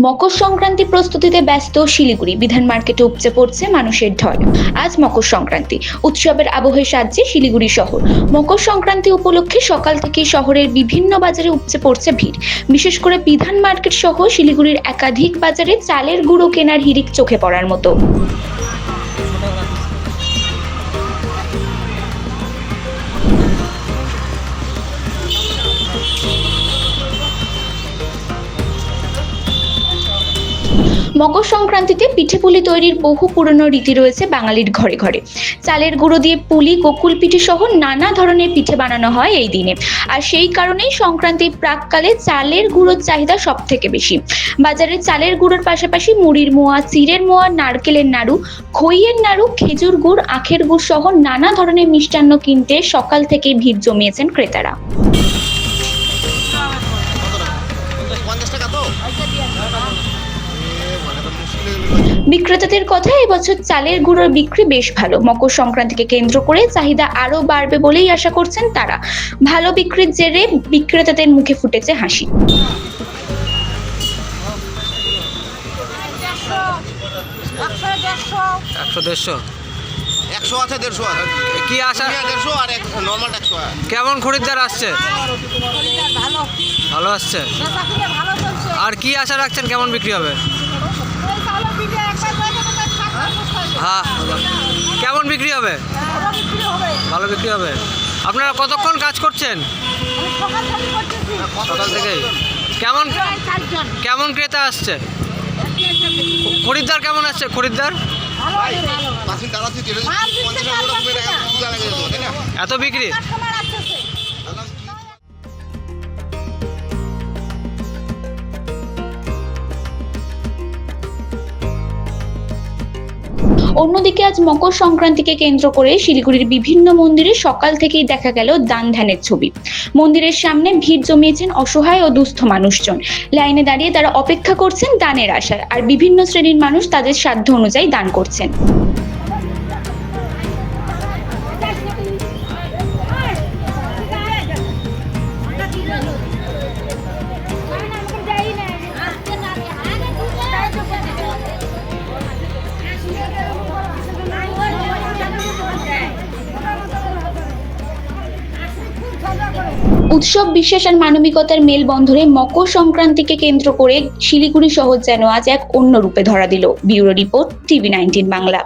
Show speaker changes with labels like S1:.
S1: মকর সংক্রান্তি প্রস্তুতিতে ব্যস্ত শিলিগুড়ি বিধান মার্কেটে উপচে পড়ছে মানুষের ঢল। আজ মকর সংক্রান্তি, উৎসবের আবহে সাজছে শিলিগুড়ি শহর। মকর সংক্রান্তি উপলক্ষে সকাল থেকে শহরের বিভিন্ন বাজারে উপচে পড়ছে ভিড়। বিশেষ করে বিধান মার্কেট সহ শিলিগুড়ির একাধিক বাজারে চালের গুঁড়ো কেনার হিড়িক চোখে পড়ার মতো। মকর সংক্রান্তিতে পিঠে পুলি তৈরির বহু পুরনো রীতি রয়েছে বাঙালির ঘরে ঘরে। চালের গুঁড়ো দিয়ে পুলি, গোকুল পিঠে সহ নানা ধরনের পিঠে বানানো হয় এই দিনে। আর সেই কারণেই সংক্রান্তির প্রাককালে চালের গুঁড়োর চাহিদা সব থেকে বেশি। বাজারে চালের গুঁড়োর পাশাপাশি মুড়ির মোয়া, চিড়ের মোয়া, নারকেলের নাড়ু, খইয়ের নাড়ু, খেজুর গুড়, আখের গুড় সহ নানা ধরনের মিষ্টান্ন কিনতে সকাল থেকেই ভিড় জমিয়েছেন ক্রেতারা। বিক্রেতাদের কথায় এবছর চালের গুঁড়োর বিক্রি বেশ ভালো। মকর সংক্রান্তিকে কেন্দ্র করে চাহিদা আরো বাড়বে বলেই আশা করছেন তারা। ভালো বিক্রির জেরে বিক্রেতাদের মুখে ফুটেছে হাসি।
S2: কি আশা? কেমন খরিদ্দার আসছে? ভালো আসছে। আর কি আশা রাখছেন, কেমন বিক্রি হবে? হ্যাঁ, কেমন বিক্রি হবে? ভালো বিক্রি হবে। আপনারা কতক্ষণ কাজ করছেন? সকাল থেকেই। কেমন ক্রেতা আসছে? খরিদ্দার কেমন আসছে? খরিদ্দার এত বিক্রি?
S1: অন্যদিকে আজ মকর সংক্রান্তিকে কেন্দ্র করে শিলিগুড়ির বিভিন্ন মন্দিরে সকাল থেকেই দেখা গেল দান ধ্যানের ছবি। মন্দিরের সামনে ভিড় জমিয়েছেন অসহায় ও দুস্থ মানুষজন। লাইনে দাঁড়িয়ে তারা অপেক্ষা করছেন দানের আশায়। আর বিভিন্ন শ্রেণীর মানুষ তাদের সাধ্য অনুযায়ী দান করছেন। উৎসব বিশ্বাস আর মানবিকতার মেলবন্ধনে মকর সংক্রান্তিকে কেন্দ্র করে শিলিগুড়ি শহর যেন আজ এক অন্য রূপে ধরা দিল। Bureau report, TV19 Bangla.